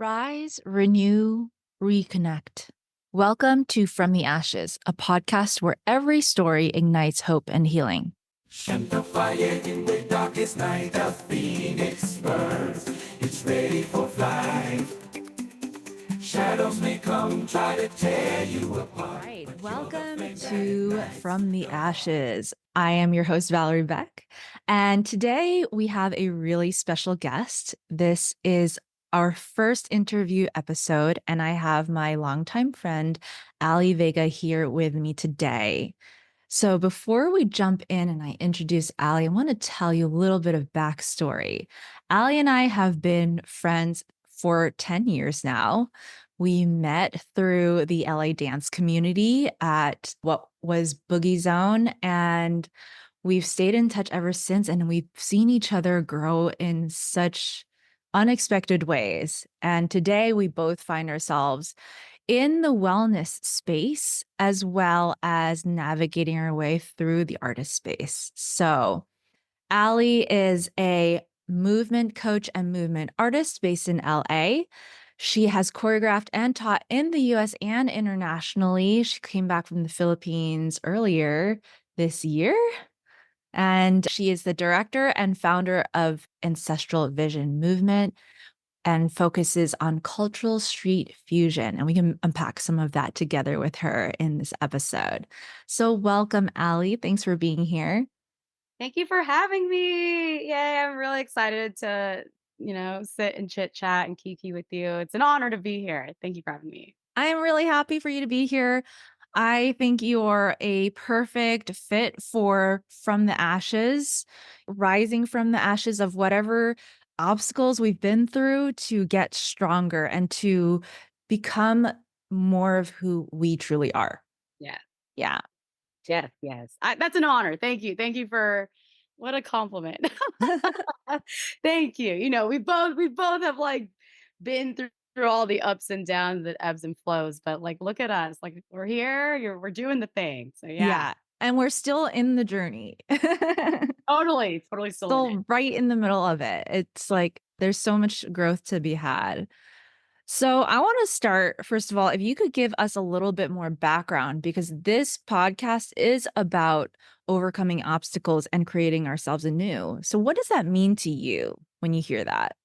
Rise, renew, reconnect. Welcome to From the Ashes, a podcast where every story ignites hope and healing. Shine the fire in the darkest night. A phoenix burns. It's ready for flight. Shadows may come, try to tear you apart. All right, welcome to From the Ashes. I am your host, Valerie Beck, and today we have a really special guest. This is our first interview episode, and I have my longtime friend, Ali Vega, here with me today. So before we jump in and I introduce Ali, I want to tell you a little bit of backstory. Ali and I have been friends for 10 years now. We met through the LA dance community at what was Boogie Zone, and we've stayed in touch ever since, and we've seen each other grow in such unexpected ways. And today we both find ourselves in the wellness space as well as navigating our way through the artist space. So, Ali is a movement coach and movement artist based in LA. She has choreographed and taught in the US and internationally. She came back from the Philippines earlier this year. And she is the director and founder of Ancestral Vision Movement and focuses on cultural street fusion. And we can unpack some of that together with her in this episode. So, welcome, Ali. Thanks for being here. Thank you for having me. Yay, I'm really excited to, sit and chit chat and kiki with you. It's an honor to be here. Thank you for having me. I am really happy for you to be here. I think you're a perfect fit for From the Ashes, rising from the ashes of whatever obstacles we've been through to get stronger and to become more of who we truly are. Yeah. Yeah. Yes. That's an honor. Thank you. Thank you for what a compliment. Thank you. We both have like been through all the ups and downs, the ebbs and flows, but like look at us. Like we're here, we're doing the thing. So yeah. Yeah. And we're still in the journey. Totally still in it. Still right in the middle of it. It's like there's so much growth to be had. So, I want to start, first of all, if you could give us a little bit more background, because this podcast is about overcoming obstacles and creating ourselves anew. So, what does that mean to you when you hear that?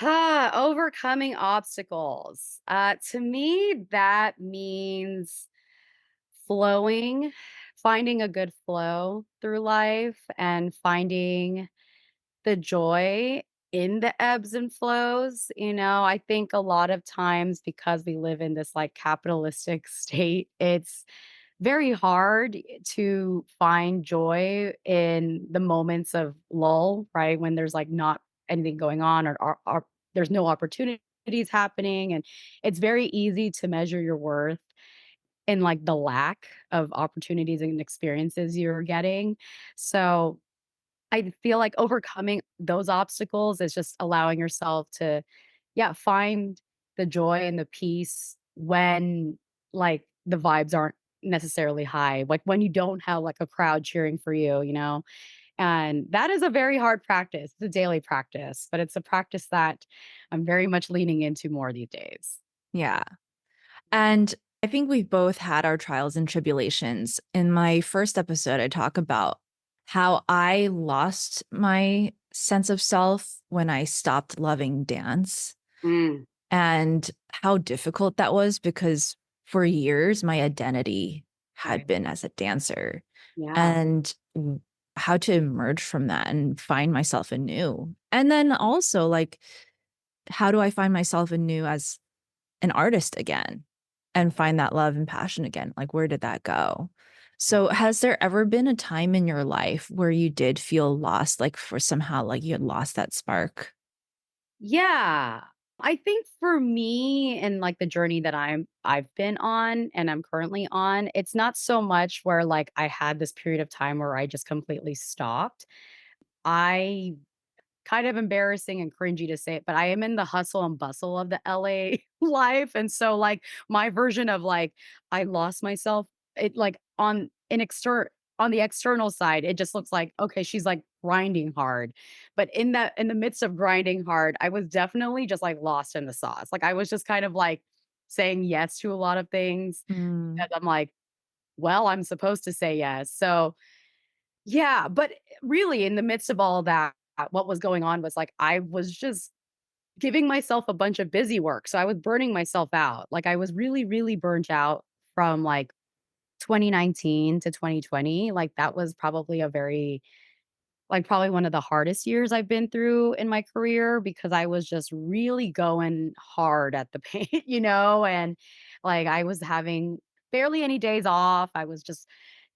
Overcoming obstacles. To me, that means flowing, finding a good flow through life and finding the joy in the ebbs and flows. I think a lot of times because we live in this like capitalistic state, it's very hard to find joy in the moments of lull, right? When there's like not anything going on or there's no opportunities happening. And it's very easy to measure your worth in like the lack of opportunities and experiences you're getting. So I feel like overcoming those obstacles is just allowing yourself to, yeah, find the joy and the peace when like the vibes aren't necessarily high, like when you don't have like a crowd cheering for you. And that is a very hard practice. It's a daily practice, but it's a practice that I'm very much leaning into more these days. Yeah. And I think we've both had our trials and tribulations. In my first episode, I talk about how I lost my sense of self when I stopped loving dance Mm, and how difficult that was because for years my identity had right. been as a dancer Yeah. and how to emerge from that and find myself anew. And then also like how do I find myself anew as an artist again and find that love and passion again? Like, where did that go? So, has there ever been a time in your life where you did feel lost, like for somehow, like you had lost that spark? Yeah. I think for me and like the journey that I've been on and I'm currently on, it's not so much where like I had this period of time where I just completely stopped. I kind of embarrassing and cringy to say it, but I am in the hustle and bustle of the LA life. And so like my version of like I lost myself, it like on an on the external side, it just looks like, okay, she's like grinding hard. But in the midst of grinding hard, I was definitely just like lost in the sauce. Like I was just kind of like saying yes to a lot of things Mm. because I'm like, well, I'm supposed to say yes. So yeah, but really in the midst of all that, what was going on was like I was just giving myself a bunch of busy work. So I was burning myself out. Like I was really, really burnt out from like 2019 to 2020. Like that was probably a very like probably one of the hardest years I've been through in my career because I was just really going hard at the paint, and like I was having barely any days off. I was just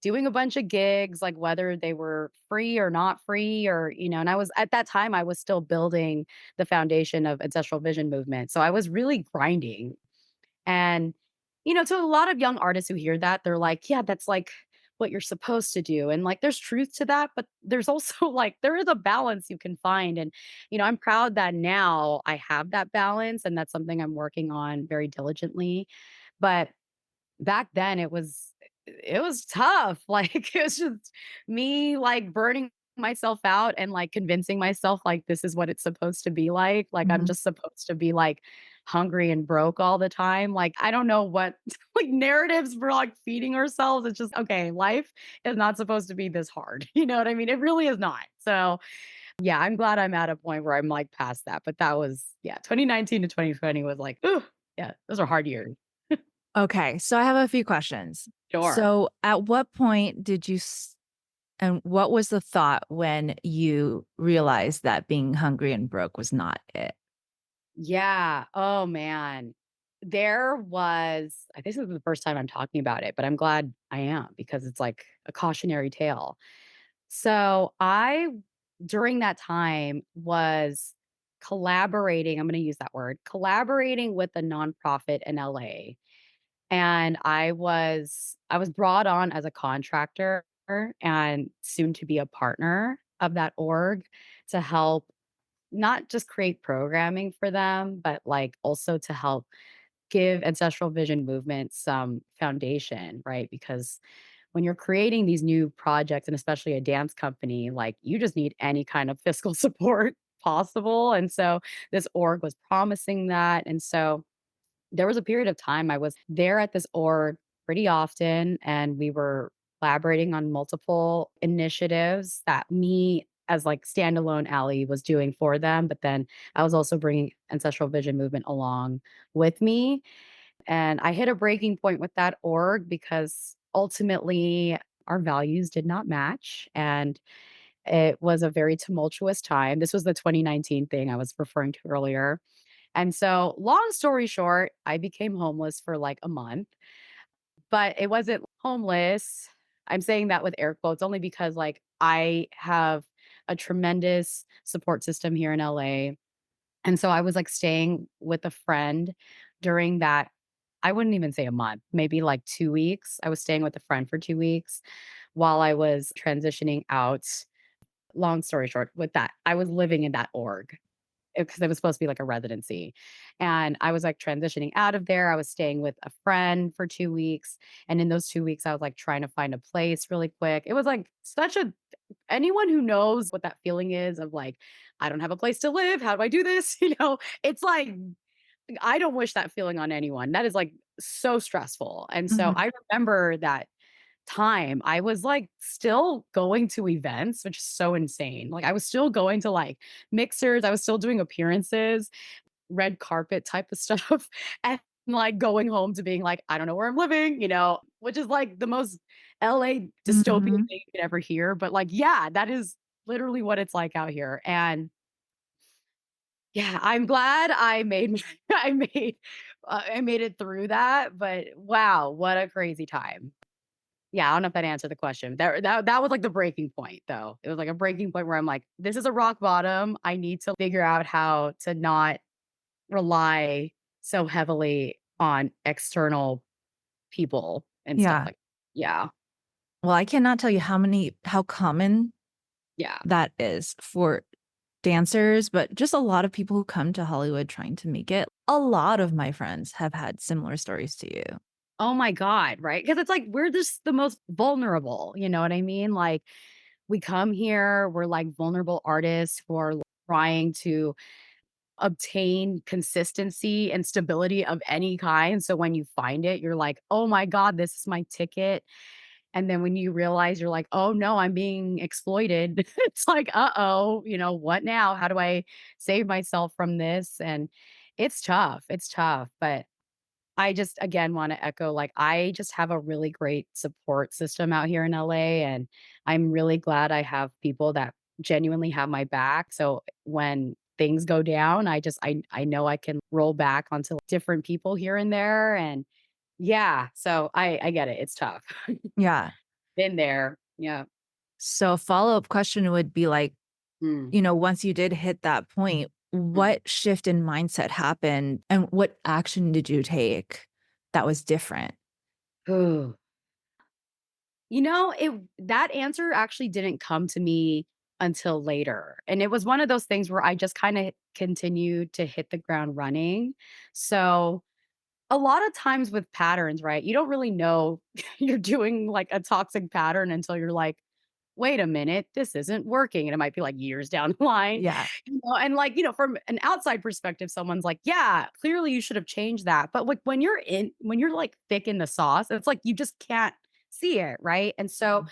doing a bunch of gigs, like whether they were free or not free, or, and I was at that time, I was still building the foundation of Ancestral Vision Movement. So I was really grinding. And, to a lot of young artists who hear that, they're like, yeah, that's like what you're supposed to do. And like, there's truth to that, but there's also like, there is a balance you can find. And, I'm proud that now I have that balance. And that's something I'm working on very diligently. But back then it was tough. Like it was just me like burning myself out and like convincing myself like this is what it's supposed to be like. Like I'm Mhm. just supposed to be like hungry and broke all the time. Like I don't know what like narratives we're like feeding ourselves. It's just okay, life is not supposed to be this hard. You know what I mean? It really is not. So yeah, I'm glad I'm at a point where I'm like past that. But that was 2019 to 2020 was like, ooh, yeah, those are hard years. Okay, so I have a few questions. Sure. So, at what point did you and what was the thought when you realized that being hungry and broke was not it? Yeah. Oh, man. There was I think this is the first time I'm talking about it, but I'm glad I am because it's like a cautionary tale. So, I during that time was collaborating, I'm gonna use that word, collaborating with a nonprofit in LA. And I was brought on as a contractor and soon to be a partner of that org to help not just create programming for them, but like also to help give Ancestral Vision Movement some foundation, right? Because when you're creating these new projects and especially a dance company, like you just need any kind of fiscal support possible. And so this org was promising that. And so there was a period of time I was there at this org pretty often, and we were collaborating on multiple initiatives that me as like standalone Ally was doing for them. But then I was also bringing Ancestral Vision Movement along with me. And I hit a breaking point with that org because ultimately our values did not match. And it was a very tumultuous time. This was the 2019 thing I was referring to earlier. And so, long story short, I became homeless for like a month, but it wasn't homeless. I'm saying that with air quotes only because like I have a tremendous support system here in LA. And so I was like staying with a friend during that. I wouldn't even say a month, maybe like 2 weeks. I was staying with a friend for 2 weeks while I was transitioning out. Long story short, with that, I was living in that org because it was supposed to be like a residency. And I was like transitioning out of there. I was staying with a friend for 2 weeks. And in those 2 weeks, I was like trying to find a place really quick. It was like such a, anyone who knows what that feeling is of like, I don't have a place to live. How do I do this? It's like, I don't wish that feeling on anyone. That is like so stressful. And so Mhm. I remember that time, I was, like, still going to events, which is so insane. Like, I was still going to, like, mixers, I was still doing appearances, red carpet type of stuff, and, like, going home to being like, "I don't know where I'm living," which is, like, the most LA dystopian Mhm. thing you could ever hear, but, like, yeah, that is literally what it's like out here, and yeah, I'm glad I made I made it through that, but wow, what a crazy time. Yeah, I don't know if that answered the question. That was, like, the breaking point, though. It was, like, a breaking point where I'm like, "This is a rock bottom. I need to figure out how to not rely so heavily on external people and stuff Yeah. like." Yeah, Well, I cannot tell you how common yeah. that is for dancers, but just a lot of people who come to Hollywood trying to make it. A lot of my friends have had similar stories to you. oh my God, right? Because it's like we're just the most vulnerable, you know what I mean? Like we come here, we're like vulnerable artists who are trying to obtain consistency and stability of any kind. So when you find it, you're like, oh my God, this is my ticket. And then when you realize you're like, oh no, I'm being exploited, it's like, uh-oh, what now? How do I save myself from this? And it's tough. It's tough. But I just again want to echo like I just have a really great support system out here in LA and I'm really glad I have people that genuinely have my back. So when things go down, I know I can roll back onto different people here and there and yeah, so I get it. It's tough. Yeah. Been there. Yeah. So a follow-up question would be like, Mm, once you did hit that point, mm. what shift in mindset happened and what action did you take that was different? Ooh. It that answer actually didn't come to me until later. And it was one of those things where I just kind of continued to hit the ground running. So a lot of times with patterns, right? You don't really know you're doing like a toxic pattern until you're like, wait a minute, this isn't working. And it might be like years down the line. Yeah. And like, from an outside perspective, someone's like, yeah, clearly you should have changed that. But like when you're like thick in the sauce, it's like you just can't see it. Right. And so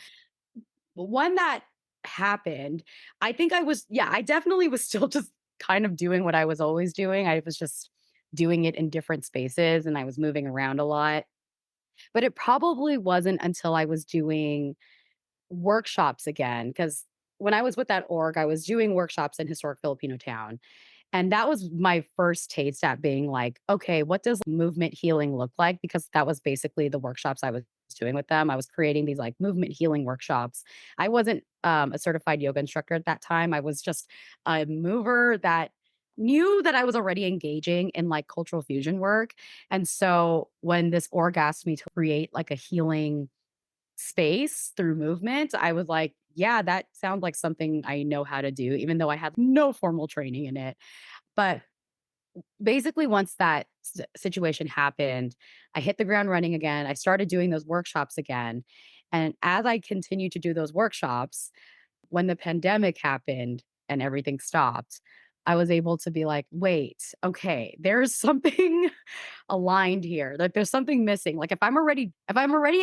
when that happened, I think I definitely was still just kind of doing what I was always doing. I was just doing it in different spaces and I was moving around a lot. But it probably wasn't until I was doing workshops again, because when I was with that org, I was doing workshops in Historic Filipinotown. And that was my first taste at being like, okay, what does movement healing look like? Because that was basically the workshops I was doing with them. I was creating these like movement healing workshops. I wasn't a certified yoga instructor at that time. I was just a mover that knew that I was already engaging in like cultural fusion work. And so when this org asked me to create like a healing space through movement, I was like, yeah, that sounds like something I know how to do, even though I had no formal training in it. But basically, once that situation happened, I hit the ground running again. I started doing those workshops again. And as I continued to do those workshops, when the pandemic happened and everything stopped, I was able to be like, wait, okay, there's something aligned here. Like there's something missing. Like if I'm already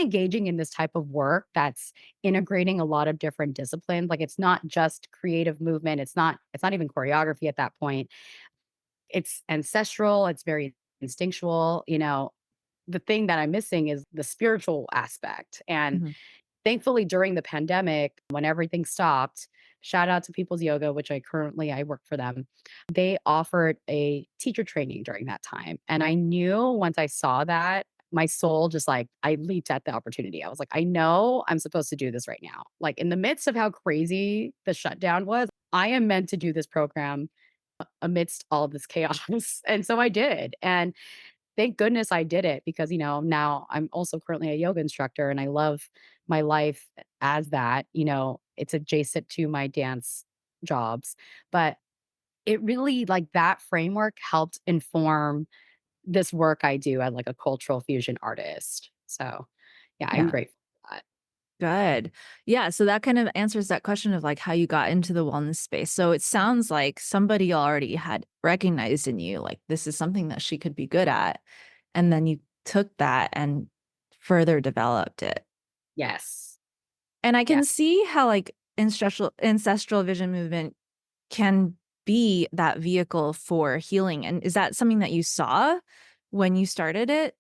engaging in this type of work that's integrating a lot of different disciplines, like it's not just creative movement, it's not even choreography at that point. It's ancestral, it's very instinctual, the thing that I'm missing is the spiritual aspect. And Mhm. thankfully during the pandemic when everything stopped, shout out to People's Yoga, which I work for them. They offered a teacher training during that time. And I knew once I saw that, my soul just like I leaped at the opportunity. I was like, I know I'm supposed to do this right now. Like in the midst of how crazy the shutdown was, I am meant to do this program amidst all this chaos. And so I did. And thank goodness I did it because, now I'm also currently a yoga instructor and I love my life as that. It's adjacent to my dance jobs. But it really, like, that framework helped inform this work I do as like a cultural fusion artist. So, yeah, I'm Yeah. grateful for that. Good. Yeah, so that kind of answers that question of like how you got into the wellness space. So it sounds like somebody already had recognized in you like this is something that she could be good at. And then you took that and further developed it. Yes. And I Yeah. can see how like ancestral vision movement can be that vehicle for healing. And is that something that you saw when you started it?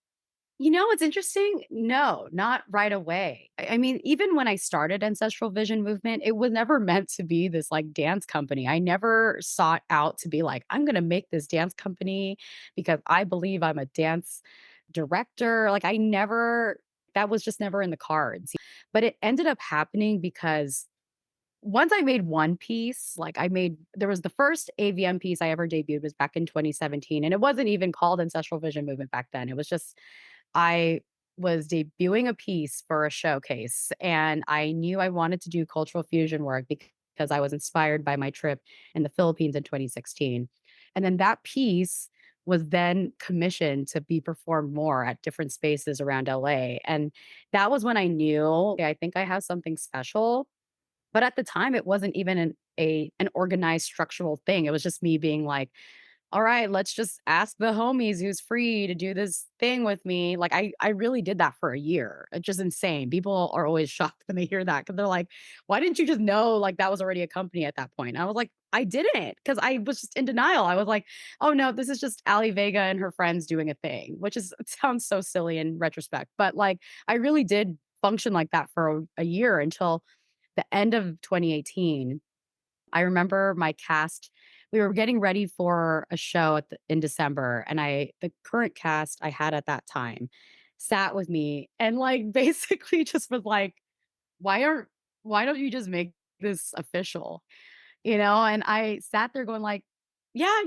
What's interesting? No, not right away. I mean, even when I started Ancestral Vision Movement, it was never meant to be this like dance company. I never sought out to be like, I'm going to make this dance company because I believe I'm a dance director. Like, that was just never in the cards. But it ended up happening because once I made one piece, there was the first AVM piece I ever debuted was back in 2017. And it wasn't even called Ancestral Vision Movement back then. It was just, I was debuting a piece for a showcase and I knew I wanted to do cultural fusion work because I was inspired by my trip in the Philippines in 2016. And then that piece was then commissioned to be performed more at different spaces around LA. And that was when I knew, "Okay, I think I have something special." But at the time, it wasn't even an organized structural thing. It was just me being like, all right, let's just ask the homies who's free to do this thing with me. Like I really did that for a year. It's just insane. People are always shocked when they hear that because they're like, why didn't you just know like that was already a company at that point? And I was like, I didn't because I was just in denial. I was like, oh no, this is just Ali Vega and her friends doing a thing, which is it sounds so silly in retrospect. But like I really did function like that for a year until the end of 2018. I remember my cast, we were getting ready for a show in December, and the current cast I had at that time sat with me and, like, basically just was like, "Why aren't why don't you just make this official?" You know? And I sat there going like, "Yeah,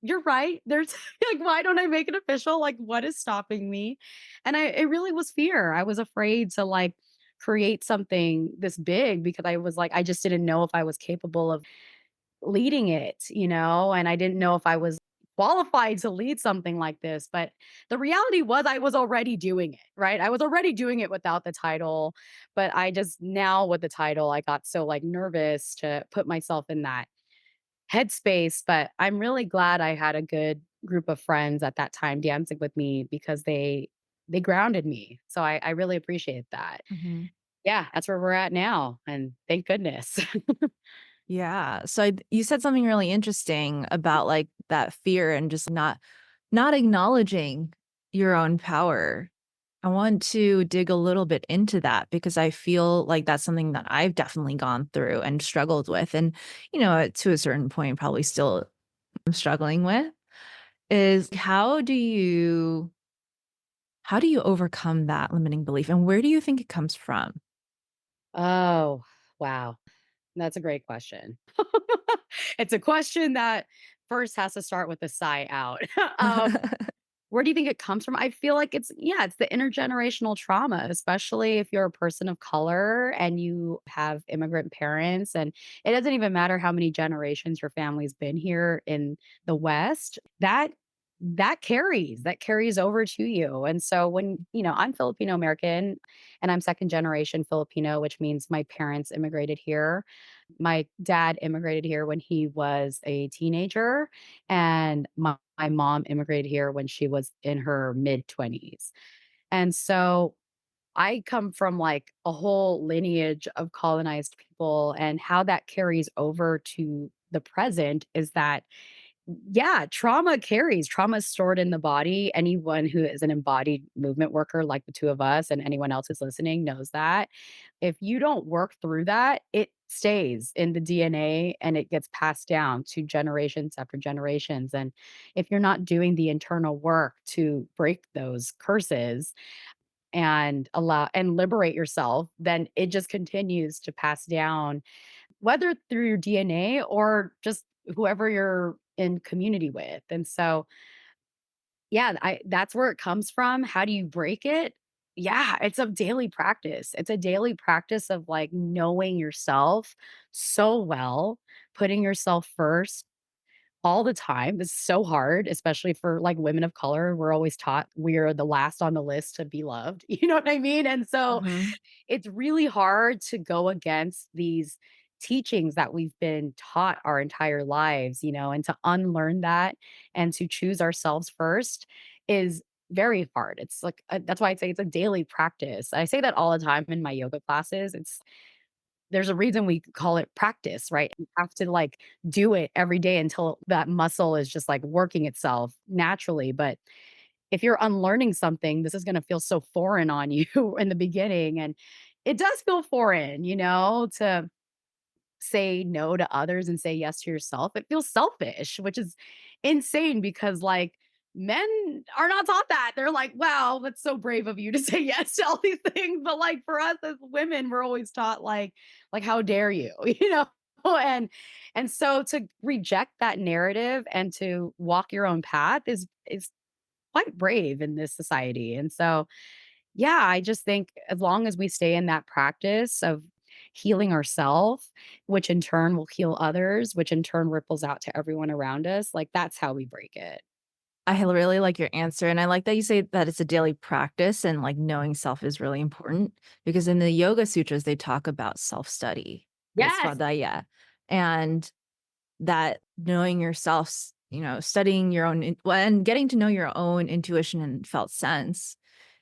you're right. There's like, why don't I make it official? Like, what is stopping me?" And it really was fear. I was afraid to, like, create something this big because I was like, I just didn't know if I was capable of leading it, you know, and I didn't know if I was qualified to lead something like this. But the reality was I was already doing it, right? I was already doing it without the title. But I just now with the title, I got so like nervous to put myself in that headspace. But I'm really glad I had a good group of friends at that time dancing with me because they grounded me. So I really appreciate that. Mhm. Yeah, that's where we're at now. And thank goodness. Yeah. So you said something really interesting about like that fear and just not acknowledging your own power. I want to dig a little bit into that because I feel like that's something that I've definitely gone through and struggled with. And, to a certain point, probably still am struggling with is how do you overcome that limiting belief and where do you think it comes from? Oh, wow. That's a great question. It's a question that first has to start with a sigh out. Where do you think it comes from? I feel like it's the intergenerational trauma, especially if you're a person of color and you have immigrant parents. And it doesn't even matter how many generations your family's been here in the West. That carries over to you. And so I'm Filipino American and I'm second generation Filipino, which means my parents immigrated here. My dad immigrated here when he was a teenager, and my mom immigrated here when she was in her mid 20s. And so I come from like a whole lineage of colonized people, and how that carries over to the present is that yeah, trauma carries. Trauma is stored in the body. Anyone who is an embodied movement worker, like the two of us, and anyone else who's listening knows that. If you don't work through that, it stays in the DNA and it gets passed down to generations after generations. And if you're not doing the internal work to break those curses and allow and liberate yourself, then it just continues to pass down whether through your DNA or just whoever you're in community with. And so, yeah, that's where it comes from. How do you break it? Yeah, it's a daily practice. It's a daily practice of like knowing yourself so well, putting yourself first all the time. It's so hard, especially for like women of color. We're always taught we're the last on the list to be loved. You know what I mean? And so Mhm. it's really hard to go against these teachings that we've been taught our entire lives, and to unlearn that and to choose ourselves first is very hard. It's like that's why I say it's a daily practice. I say that all the time in my yoga classes. There's a reason we call it practice, right? You have to like do it every day until that muscle is just like working itself naturally. But if you're unlearning something, this is gonna feel so foreign on you in the beginning, and it does feel foreign, to say no to others and say yes to yourself. It feels selfish, which is insane because, like, men are not taught that. They're like, "Wow, that's so brave of you to say yes to all these things." But, like, for us as women, we're always taught, like, "How dare you?" You know? And so to reject that narrative and to walk your own path is quite brave in this society. And so, yeah, I just think as long as we stay in that practice of healing ourselves, which in turn will heal others, which in turn ripples out to everyone around us, like that's how we break it. I really like your answer, and I like that you say that it's a daily practice and, like, knowing self is really important because in the Yoga Sutras, they talk about self-study, right? Yes. Swadhyaya, and that knowing yourself, studying your own and getting to know your own intuition and felt sense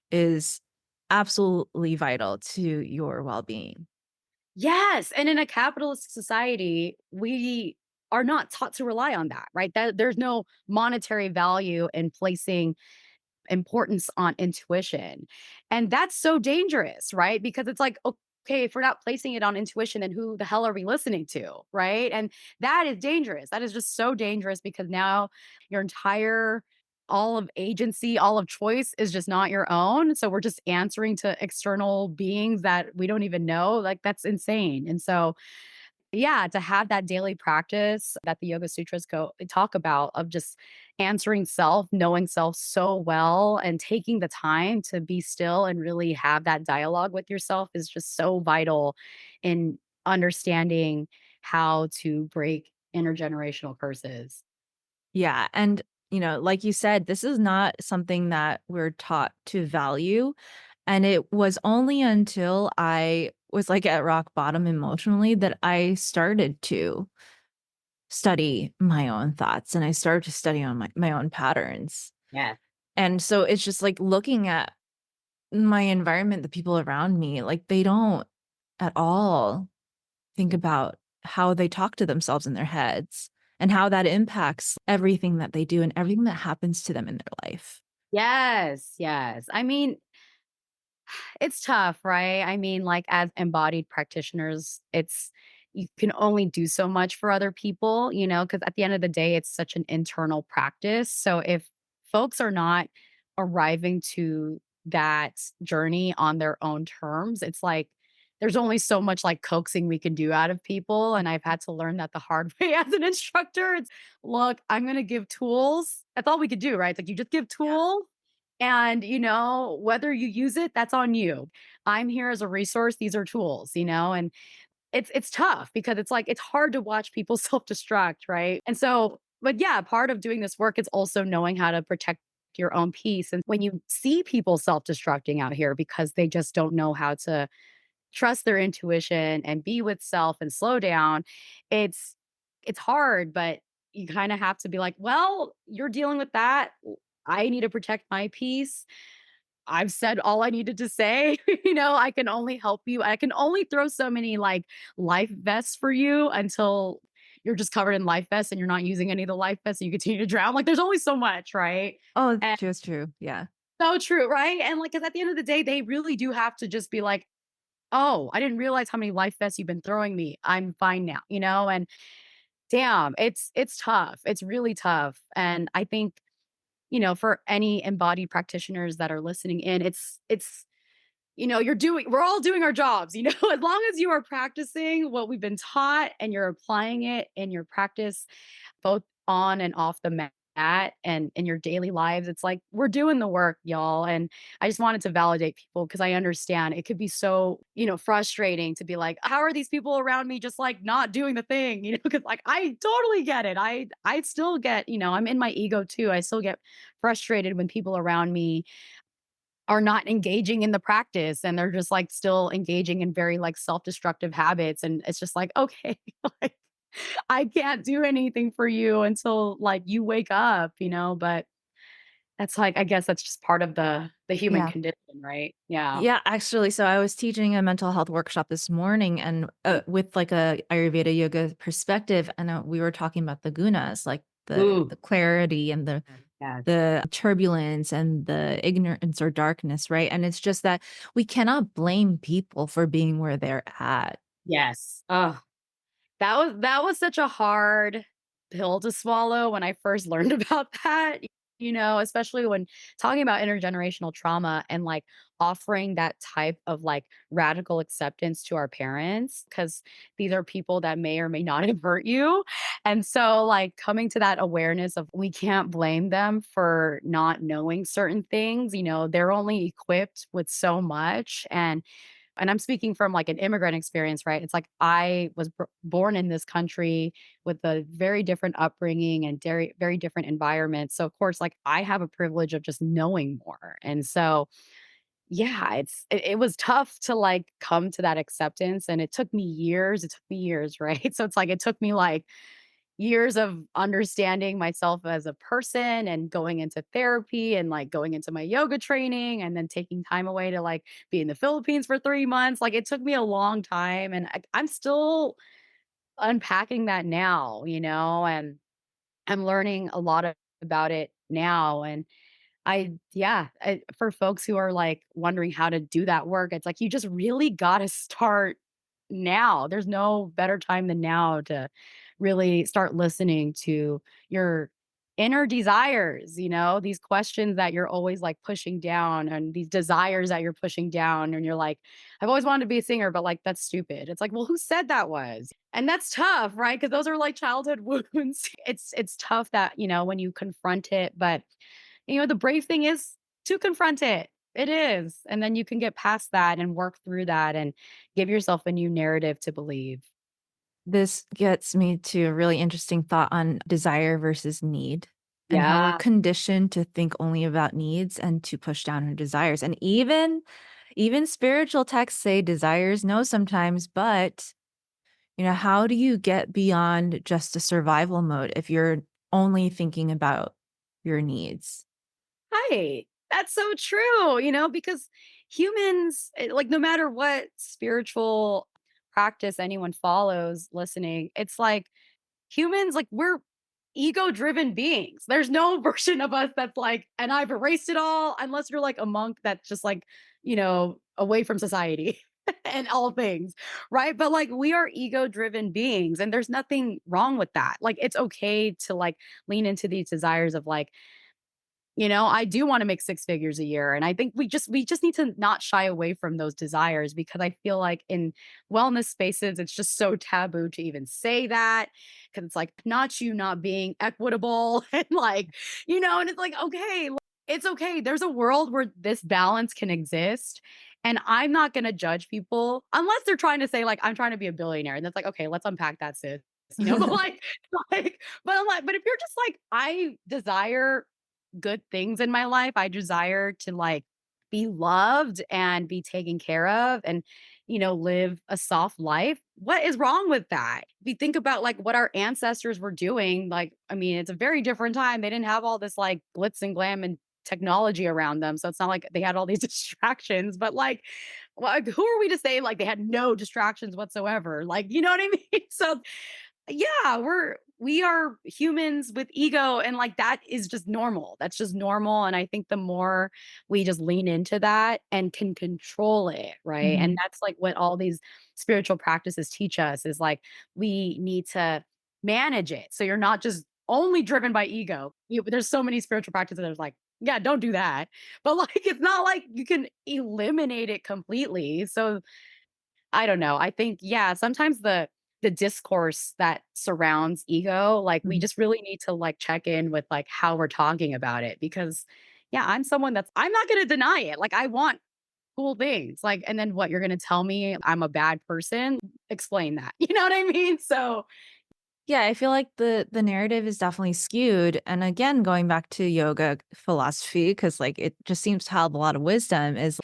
is absolutely vital to your well-being. Yes, and in a capitalist society, we are not taught to rely on that, right? That there's no monetary value in placing importance on intuition. And that's so dangerous, right? Because it's like, okay, if we're not placing it on intuition, then who the hell are we listening to? Right. And that is dangerous. That is just so dangerous because now your entire all of agency, all of choice is just not your own. So we're just answering to external beings that we don't even know. Like that's insane. And so yeah, to have that daily practice that the Yoga Sutras talk about of just answering self, knowing self so well, and taking the time to be still and really have that dialogue with yourself is just so vital in understanding how to break intergenerational curses. Yeah, and, like you said, this is not something that we're taught to value, and it was only until I was, like, at rock bottom emotionally that I started to study my own thoughts, and I started to study on my own patterns. Yeah. And so it's just, like, looking at my environment, the people around me, like, they don't at all think about how they talk to themselves in their heads and how that impacts everything that they do and everything that happens to them in their life. Yes, yes. I mean, it's tough, right? I mean, like, as embodied practitioners, it's you can only do so much for other people, because at the end of the day, it's such an internal practice. So if folks are not arriving to that journey on their own terms, it's like there's only so much like coaxing we can do out of people. And I've had to learn that the hard way as an instructor. It's look, I'm gonna give tools. That's all we could do, right? It's like you just give Yeah. tools and, whether you use it, that's on you. I'm here as a resource. These are tools, and it's tough because it's like it's hard to watch people self-destruct, right? And so, but yeah, part of doing this work is also knowing how to protect your own peace. And when you see people self-destructing out here because they just don't know how to trust their intuition and be with self and slow down, it's it's hard, but you kind of have to be like, well, you're dealing with that. I need to protect my peace. I've said all I needed to say. I can only help you. I can only throw so many like life vests for you until you're just covered in life vests and you're not using any of the life vests and you continue to drown. Like there's only so much, right? Oh, it's And true, it's true. Yeah. so true, right? And like, cause at the end of the day, they really do have to just be like, oh, I didn't realize how many life vests you've been throwing me. I'm fine now, and damn, it's tough. It's really tough. And I think for any embodied practitioners that are listening in, we're all doing our jobs, as long as you are practicing what we've been taught and you're applying it in your practice, both on and off the mat and in your daily lives, it's like we're doing the work, y'all. And I just wanted to validate people because I understand it could be so, frustrating to be like, how are these people around me just like not doing the thing, because like I totally get it. I still get, I'm in my ego too. I still get frustrated when people around me are not engaging in the practice and they're just like still engaging in very like self-destructive habits. And it's just like, okay, like I can't do anything for you until like you wake up, but that's like I guess that's just part of the human Yeah. condition, right? Yeah. Yeah, actually, so I was teaching a mental health workshop this morning and with like a Ayurveda yoga perspective, and we were talking about the gunas, like Ooh. the clarity and Yes. the turbulence and the ignorance or darkness, right? And it's just that we cannot blame people for being where they're at. Yes. Oh, that was such a hard pill to swallow when I first learned about that, especially when talking about intergenerational trauma and like offering that type of like radical acceptance to our parents because these are people that may or may not have hurt you. And so like coming to that awareness of we can't blame them for not knowing certain things, they're only equipped with so much and And I'm speaking from like an immigrant experience, right? It's like I was born in this country with a very different upbringing and very, very different environment. So, of course, like I have a privilege of just knowing more. And so, yeah, it was tough to like come to that acceptance. And it took me years. It took me years, right? So, it's like it took me like years of understanding myself as a person and going into therapy and like going into my yoga training and then taking time away to like be in the Philippines for 3 months. Like it took me a long time and I'm still unpacking that now, and I'm learning a lot about it now. And for folks who are like wondering how to do that work, it's like you just really got to start now. There's no better time than now to really start listening to your inner desires, these questions that you're always like pushing down and these desires that you're pushing down. And you're like, I've always wanted to be a singer, but like, that's stupid. It's like, well, who said that was? And that's tough, right? Because those are like childhood wounds. It's tough that, when you confront it, but the brave thing is to confront it. It is. And then you can get past that and work through that and give yourself a new narrative to believe. This gets me to a really interesting thought on desire versus need and how we're Yeah. conditioned to think only about needs and to push down our desires. And even spiritual texts say desires no sometimes, but how do you get beyond just a survival mode if you're only thinking about your needs? Right. That's so true, because humans, like, no matter what spiritual practice anyone follows listening, it's like humans, like, we're ego driven beings. There's no version of us that's like, and I've erased it all, unless you're like a monk that's just like, away from society and all things, right? But like, we are ego driven beings, and there's nothing wrong with that. Like, it's okay to like lean into these desires of like, I do wanna make 6 figures a year, and I think we just need to not shy away from those desires because I feel like in wellness spaces, it's just so taboo to even say that because it's like, not you not being equitable and like, and it's like, okay, it's okay. There's a world where this balance can exist, and I'm not gonna judge people unless they're trying to say like, "I'm trying to be a billionaire," and that's like, "Okay, let's unpack that, sis." But but I'm like, but if you're just like, "I desire good things in my life. I desire to like be loved and be taken care of and, live a soft life. What is wrong with that? If you think about like what our ancestors were doing, like, I mean, it's a very different time. They didn't have all this like glitz and glam and technology around them. So it's not like they had all these distractions, but like who are we to say like they had no distractions whatsoever? Like, you know what I mean? So yeah, we are humans with ego and like that is just normal. That's just normal and I think the more we just lean into that and can control it, right? And Mhm. that's like what all these spiritual practices teach us is like we need to manage it. So you're not just only driven by ego. There's so many spiritual practices that are like, yeah, don't do that. But like it's not like you can eliminate it completely. So I don't know. I think, yeah, sometimes the discourse that surrounds ego, like we Mhm. just really need to like check in with like how we're talking about it because yeah, I'm someone that's I'm not gonna deny it. Like I want cool things. Like, and then what you're gonna tell me I'm a bad person? Explain that. You know what I mean? So Yeah, I feel like the narrative is definitely skewed, and again, going back to yoga philosophy, because like, it just seems to have a lot of wisdom, is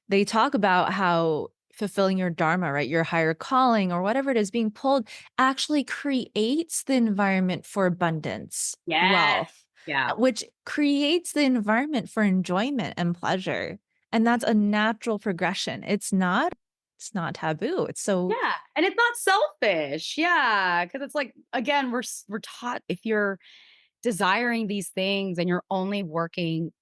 they talk about how fulfilling your dharma, right, your higher calling or whatever it is being pulled actually creates the environment for abundance, yes. wealth, Yeah. which creates the environment for enjoyment and pleasure, and that's a natural progression. It's not taboo. It's so Yeah, and it's not selfish. Yeah, because it's like again, we're taught if you're desiring these things and you're only working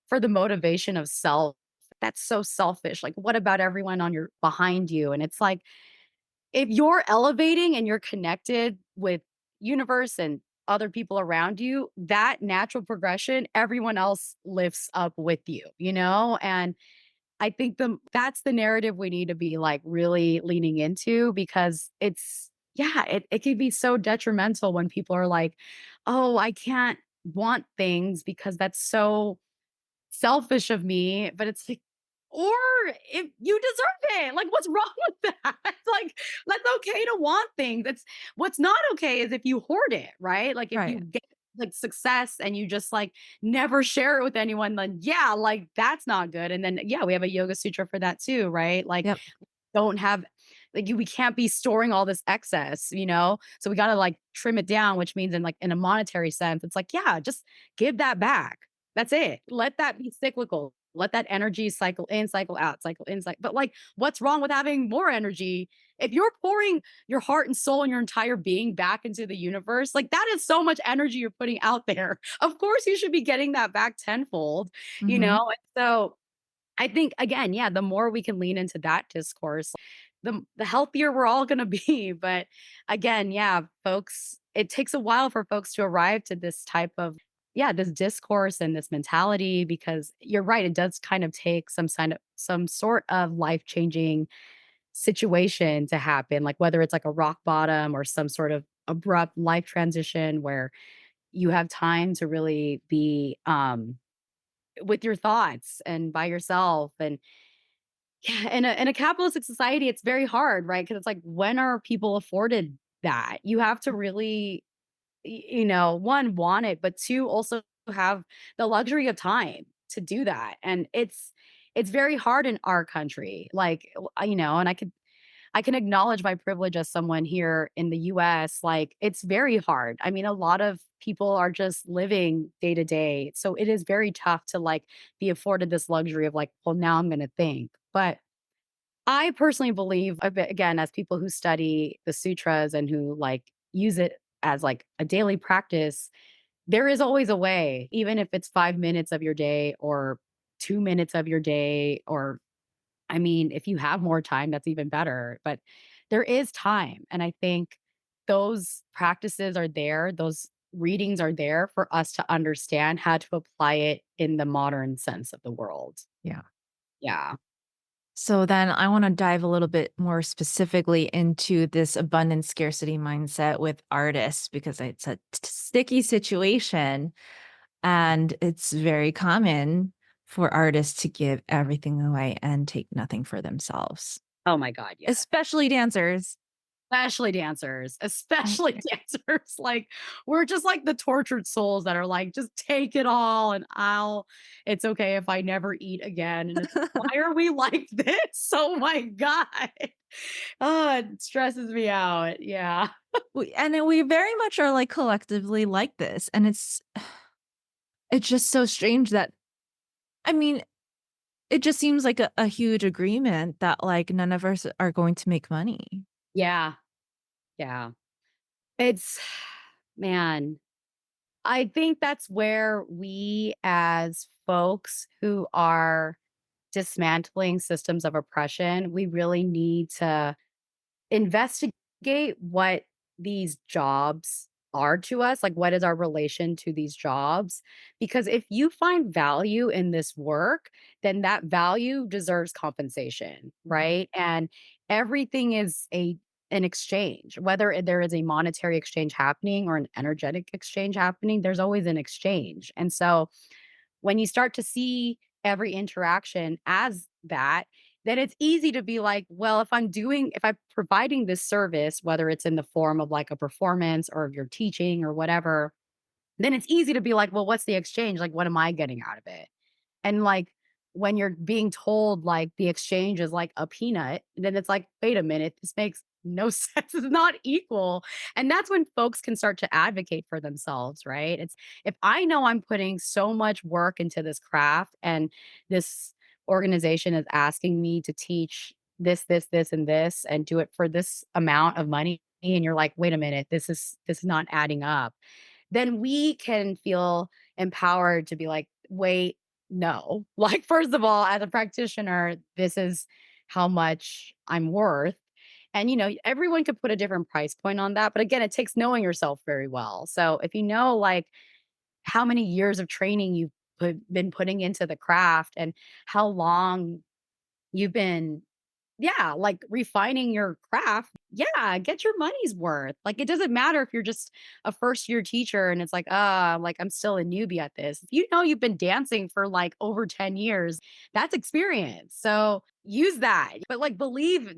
for the motivation of self. That's so selfish. Like, what about everyone on your behind you? And it's like, if you're elevating and you're connected with universe and other people around you, that natural progression, everyone else lifts up with you, And I think that's the narrative we need to be like really leaning into because it's yeah, it can be so detrimental when people are like, oh, I can't want things because that's so selfish of me, but it's like, or if you deserve it. Like, what's wrong with that? Like, that's okay to want things. That's what's not okay is if you hoard it, right? Like, if you Right. get like success and you just like never share it with anyone, then yeah, like that's not good. And then yeah, we have a yoga sutra for that too, right? Like, Yep. don't have like we can't be storing all this excess, you know? So we got to like trim it down, which means in like in a monetary sense, it's like, yeah, just give that back. That's it. Let that be cyclical. Let that energy cycle in, cycle out, cycle in, cycle. But like, what's wrong with having more energy? If you're pouring your heart and soul and your entire being back into the universe, like that is so much energy you're putting out there. Of course, you should be getting that back tenfold, you Hmm. know? And so I think again, yeah, the more we can lean into that discourse, the healthier we're all gonna be. But again, yeah, folks, it takes a while for folks to arrive to this type of yeah, this discourse and this mentality because you're right, it does kind of take some sort of life-changing situation to happen, like whether it's like a rock bottom or some sort of abrupt life transition where you have time to really be with your thoughts and by yourself and yeah, in a capitalistic society, it's very hard, right? Because it's like, when are people afforded that? You have to really, you know, one, want it, but two, also have the luxury of time to do that. And it's very hard in our country. Like, you know, and I can acknowledge my privilege as someone here in the US. Like, it's very hard. I mean, a lot of people are just living day to day. So it is very tough to like be afforded this luxury of like, well, now I'm going to think. But I personally believe, again, as people who study the sutras and who like use it as like a daily practice, there is always a way, even if it's 5 minutes of your day or 2 minutes of your day, or I mean, if you have more time, that's even better. But there is time. And I think those practices are there, those readings are there for us to understand how to apply it in the modern sense of the world. Yeah. Yeah. So then I want to dive a little bit more specifically into this abundance scarcity mindset with artists because it's a sticky situation and it's very common for artists to give everything away and take nothing for themselves, Oh my God. Yeah. especially dancers. Especially dancers, Mm. especially dancers, like, we're just like the tortured souls that are like, "Just take it all and it's okay if I never eat again," and it's like, "Why are we like this? Oh my god." Oh, it stresses me out, yeah. We very much are like collectively like this. And it's just so strange that I mean, it just seems like a huge agreement that like none of us are going to make money. Yeah, yeah. It's man, I think that's where we as folks who are dismantling systems of oppression, we really need to investigate what these jobs are to us, like what is our relation to these jobs? Because if you find value in this work, then that value deserves compensation, Mhm. right? And everything is a an exchange, whether there is a monetary exchange happening or an energetic exchange happening, there's always an exchange. And so when you start to see every interaction as that, then it's easy to be like, well, if I'm providing this service, whether it's in the form of like a performance or if you're teaching or whatever, then it's easy to be like, well, what's the exchange? Like, what am I getting out of it? And like when you're being told like the exchange is like a peanut, then it's like, wait a minute, this makes no sense. It's not equal. And that's when folks can start to advocate for themselves, right? It's if I know I'm putting so much work into this craft and this organization is asking me to teach this, and this, and do it for this amount of money. And you're like, wait a minute, this is not adding up, then we can feel empowered to be like, wait, no. Like, first of all, as a practitioner, this is how much I'm worth. And, you know, everyone could put a different price point on that. But again, it takes knowing yourself very well. So if you know, like, how many years of training you've been putting into the craft and how long you've been yeah, like refining your craft, yeah, get your money's worth. Like it doesn't matter if you're just a first year teacher and it's like, like I'm still a newbie at this. If you know you've been dancing for like over 10 years, that's experience. So use that. But like believe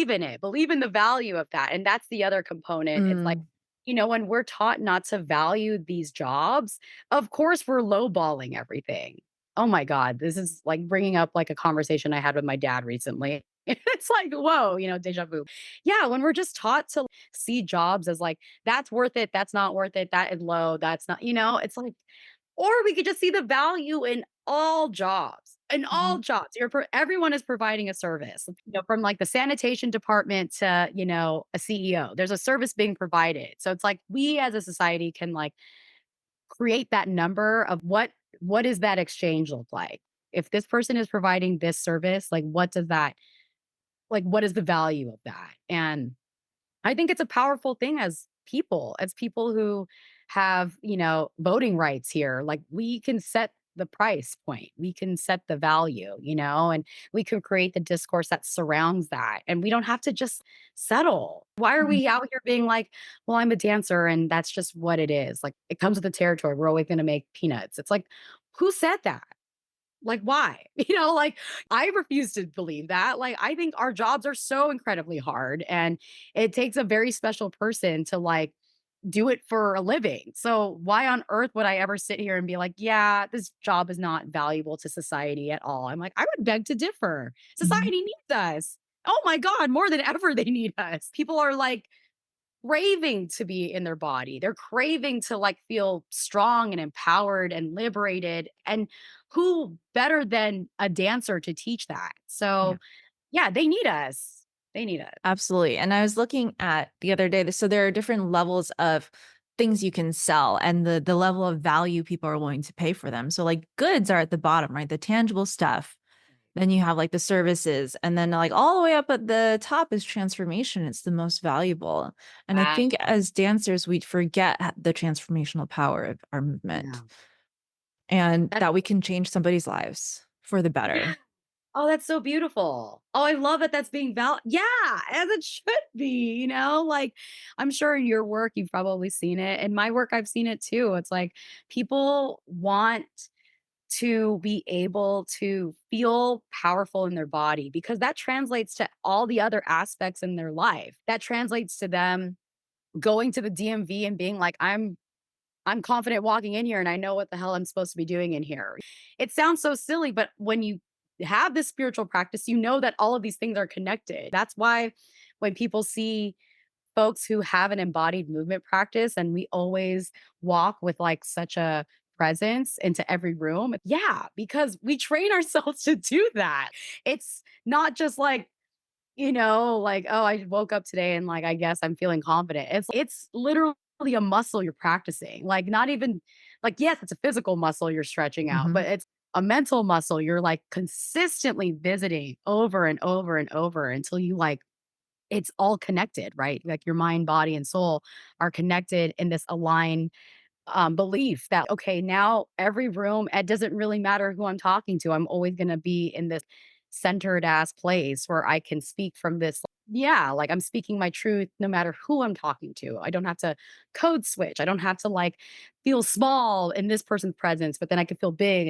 in it, believe in the value of that. And that's the other component. It's like, Mm, when we're taught not to value these jobs, of course we're lowballing everything. Oh my God, this is like bringing up like a conversation I had with my dad recently. It's like, whoa, deja vu. Yeah, when we're just taught to see jobs as like, that's worth it, that's not worth it, that is low, that's not, it's like, or we could just see the value in all jobs. In all mhm, jobs, everyone is providing a service. From like the sanitation department to a CEO. There's a service being provided. So it's like we as a society can like create that number of what does that exchange look like? If this person is providing this service, like what is the value of that? And I think it's a powerful thing as people who have, voting rights here. Like we can set the price point, we can set the value, and we can create the discourse that surrounds that. And we don't have to just settle. Why are mhm, we out here being like, well, I'm a dancer and that's just what it is? Like it comes with the territory. We're always going to make peanuts. It's like, who said that? Like, why? Like, I refuse to believe that. Like, I think our jobs are so incredibly hard, and it takes a very special person to, like, do it for a living. So, why on earth would I ever sit here and be like, "Yeah, this job is not valuable to society at all?" I'm like, I would beg to differ. mhm. Society needs us. Oh my god, more than ever, they need us. People are, like, craving to be in their body. They're craving to like feel strong and empowered and liberated. And who better than a dancer to teach that? Yeah, So, yeah, they need us. They need us. absolutely. And I was looking at the other day, so there are different levels of things you can sell and the level of value people are willing to pay for them. So like goods are at the bottom, right? The tangible stuff. Then you have like the services, and then like all the way up at the top is transformation. It's the most valuable. And I Ah, think as dancers, we forget the transformational power of our yeah. movement and That's that we can change somebody's lives for the better. yeah. Oh, that's so beautiful. Oh, I love it. That's being yeah, as it should be, like I'm sure in your work you've probably seen it. In my work, I've seen it too. It's like people want to be able to feel powerful in their body because that translates to all the other aspects in their life. That translates to them going to the DMV and being like, I'm confident walking in here and I know what the hell I'm supposed to be doing in here. It sounds so silly, but when you have this spiritual practice, you know that all of these things are connected. That's why when people see folks who have an embodied movement practice and we always walk with like such a presence into every room. Yeah, because we train ourselves to do that. It's not just like, like, oh, I woke up today and like I guess I'm feeling confident. It's literally a muscle you're practicing. Like not even like yes, it's a physical muscle you're stretching out, Mhm. but it's a mental muscle you're like consistently visiting over and over and over until you like it's all connected, right? Like your mind, body, and soul are connected in this aligned belief that, okay, now every room, it doesn't really matter who I'm talking to. I'm always going to be in this centered ass place where I can speak from this. Yeah, like I'm speaking my truth no matter who I'm talking to. I don't have to code switch. I don't have to like feel small in this person's presence, but then I can feel big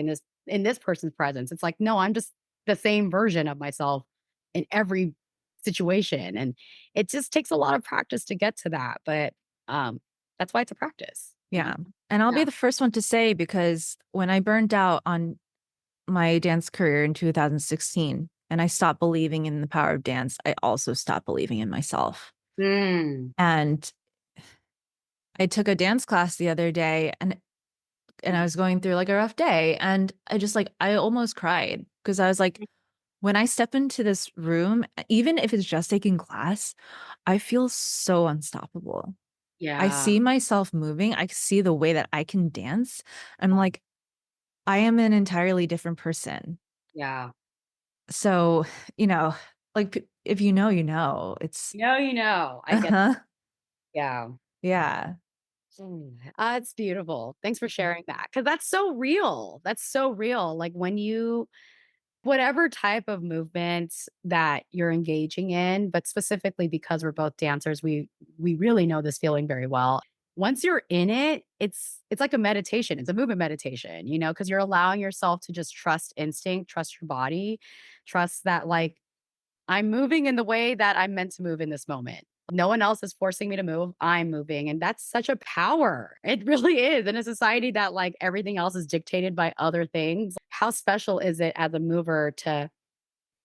in this person's presence. It's like, no, I'm just the same version of myself in every situation. And it just takes a lot of practice to get to that. But that's why it's a practice, Yeah. And I'll be Yeah. the first one to say because when I burned out on my dance career in 2016 and I stopped believing in the power of dance, I also stopped believing in myself. Mm. And I took a dance class the other day and I was going through like a rough day and I almost cried because I was like when I step into this room, even if it's just taking class, I feel so unstoppable. I Yeah. see myself moving. I see the way that I can dance. I'm like, I am an entirely different person. Yeah. So, you know, like if you know, you know. It's I get uh-huh. yeah. Yeah. It's beautiful. Thanks for sharing that because that's so real. That's so real. Like when you Whatever type of movement that you're engaging in, but specifically because we're both dancers, we really know this feeling very well. Once you're in it, it's like a meditation. It's a movement meditation, because you're allowing yourself to just trust instinct, trust your body, trust that like I'm moving in the way that I'm meant to move in this moment. No one else is forcing me to move. I'm moving. And that's such a power. It really is. In a society that like everything else is dictated by other things, how special is it as a mover to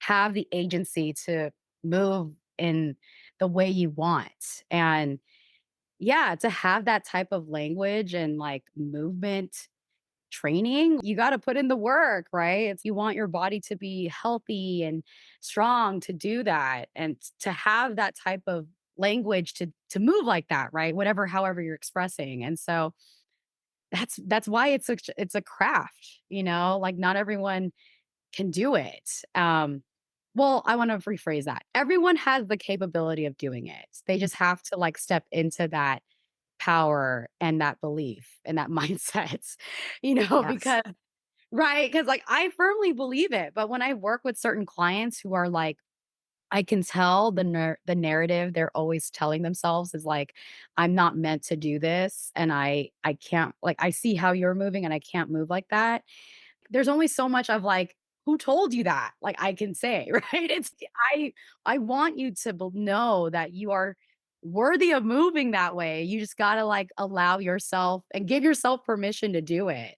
have the agency to move in the way you want? And yeah, to have that type of language and like movement training, you got to put in the work, right? You want your body to be healthy and strong to do that and to have that type of language to move like that, right? Whatever however you're expressing. And so that's why it's a craft, like not everyone can do it. Well, I want to rephrase that. Everyone has the capability of doing it. They just have to like step into that power and that belief and that mindset, Yes. because right, because like I firmly believe it, but when I work with certain clients who are like I can tell the narrative they're always telling themselves is like I'm not meant to do this and I can't like I see how you're moving and I can't move like that. There's only so much of like, "Who told you that?" Like, I can say, right? I I want you to know that you are worthy of moving that way. You just gotta, like, allow yourself and give yourself permission to do it.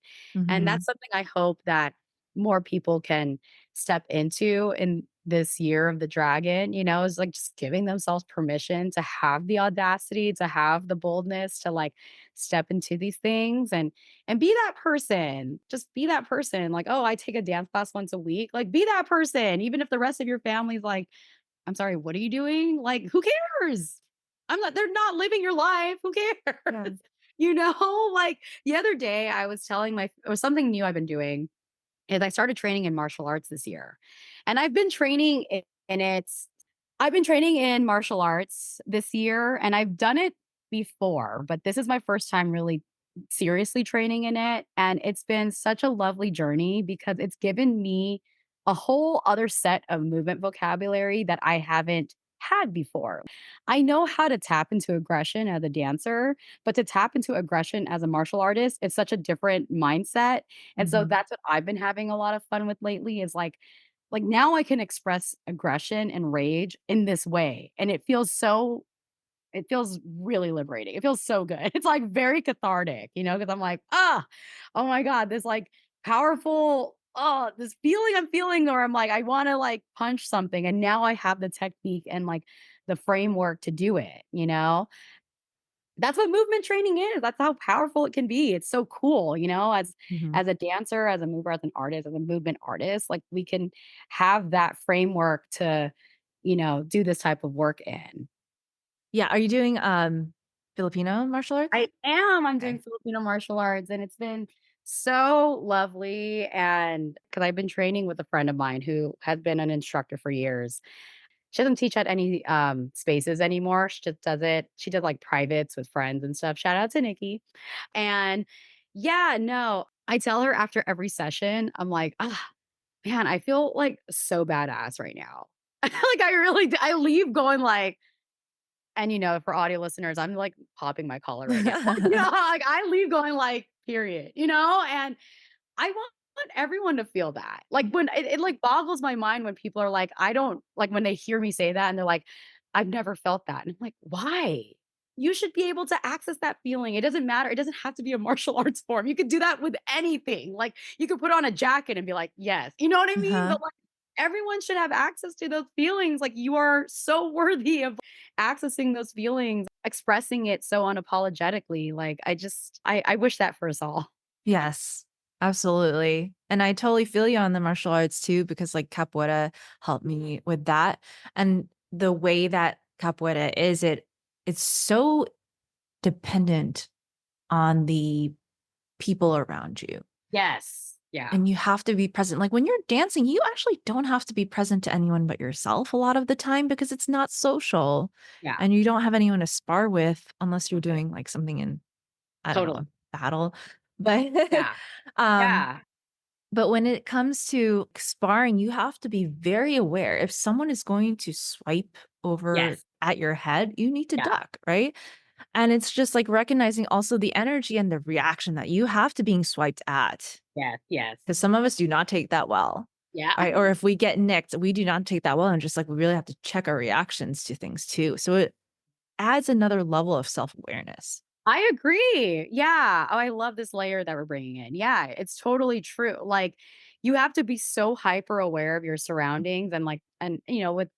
And Hmm. that's something I hope that more people can step into in this year of the dragon, is, like, just giving themselves permission to have the audacity, to have the boldness to, like, step into these things and be that person. Just be that person. Like, "Oh, I take a dance class once a week." Like, be that person, even if the rest of your family's like, "I'm sorry, what are you doing?" Like, who cares? They're not living your life. Who Yeah. cares? Like, the other day I was telling my it was something new I've been doing, is I started training in martial arts this year. And I've been training in it I've been training in martial arts this year and I've done it before, but this is my first time really seriously training in it. And it's been such a lovely journey because it's given me a whole other set of movement vocabulary that I haven't had before. I know how to tap into aggression as a dancer, but to tap into aggression as a martial artist, it's such a different mindset. And so Hmm. that's what I've been having a lot of fun with lately is like now I can express aggression and rage in this way, and it feels really liberating. It feels so good. It's, like, very cathartic, because I'm like, "Ah, oh my god, this, like, powerful this feeling I'm feeling," or I'm like, "I wanna, like, punch something," and now I have the technique and, like, the framework to do it, you know? That's what movement training is. That's how powerful it can be. It's so cool, Hmm. as a dancer, as a mover, as an artist, as a movement artist, like we can have that framework to, do this type of work in. Yeah. Are you doing Filipino martial arts? I am. I'm doing Okay. Filipino martial arts and it's been so lovely. And because I've been training with a friend of mine who has been an instructor for years. She doesn't teach at any spaces anymore. She just does it. She did like privates with friends and stuff. Shout out to Nikki. And yeah, no, I tell her after every session, I'm like, ah, man, I feel like so badass right now. Like I really, I leave going like, and for audio listeners, I'm like popping my collar right now. Like I leave going like, period, and I want everyone to feel that. Like, when it, like, boggles my mind when people are like, I don't like, when they hear me say that and they're like, "I've never felt that." And I'm like, "Why?" You should be able to access that feeling. It doesn't matter. It doesn't have to be a martial arts form. You could do that with anything. Like, you could put on a jacket and be like, "Yes." You know what I mean? Uh-huh. But, like, everyone should have access to those feelings. Like, you are so worthy of accessing those feelings, expressing it so unapologetically. Like, I wish that for us all. Yes, absolutely. And I totally feel you on the martial arts too, because like capoeira helped me with that. And the way that capoeira is, it's so dependent on the people around you. Yes. Yeah. And you have to be present. Like when you're dancing, you actually don't have to be present to anyone but yourself a lot of the time because it's not social Yeah. and you don't have anyone to spar with unless you're doing like something in, I don't know, Totally. a battle. But Yeah. um Yeah. But when it comes to sparring, you have to be very aware. If someone is going to swipe over Yes. at your head, you need to Yeah. duck, right? And it's just like recognizing also the energy and the reaction that you have to being swiped at. Yes. Yes. Because some of us do not take that well. Yeah. Right. Or if we get nicked, we do not take that well. And just like we really have to check our reactions to things too. So it adds another level of self awareness. I agree. Yeah. Oh, I love this layer that we're bringing in. Yeah, it's totally true. Like, you have to be so hyper aware of your surroundings and with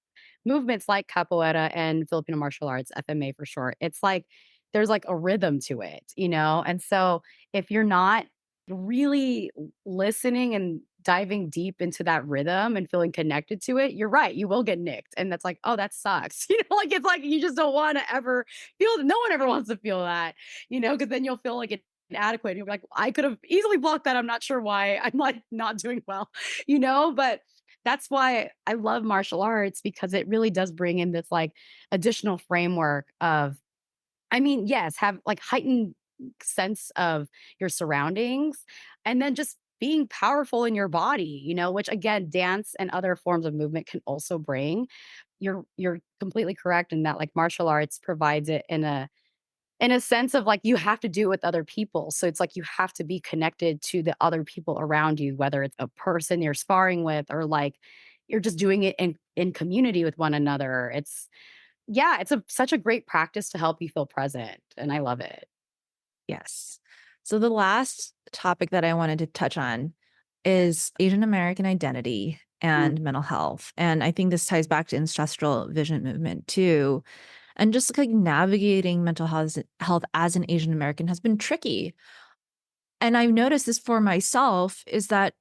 movements like capoeira and Filipino martial arts, FMA for short, it's like there's like a rhythm to it, you know? And so if you're not really listening and diving deep into that rhythm and feeling connected to it, you're right, you will get nicked. And that's like, oh, that sucks. It's like you just don't want to ever feel, no one ever wants to feel that, because then you'll feel like inadequate. You'll be like, I could have easily blocked that. I'm not sure why I'm like not doing well, but that's why I love martial arts because it really does bring in this like additional framework of, I mean, yes, have like heightened sense of your surroundings and then just being powerful in your body, which again, dance and other forms of movement can also bring. You're completely correct in that like martial arts provides it in a sense of like you have to do it with other people. So it's like you have to be connected to the other people around you, whether it's a person you're sparring with or like you're just doing it in community with one another. It's such a great practice to help you feel present, and I love it. Yes. So the last topic that I wanted to touch on is Asian American identity Mm. and mental health. And I think this ties back to ancestral vision movement too. And just like navigating mental health as an Asian American has been tricky. And I've noticed this for myself is that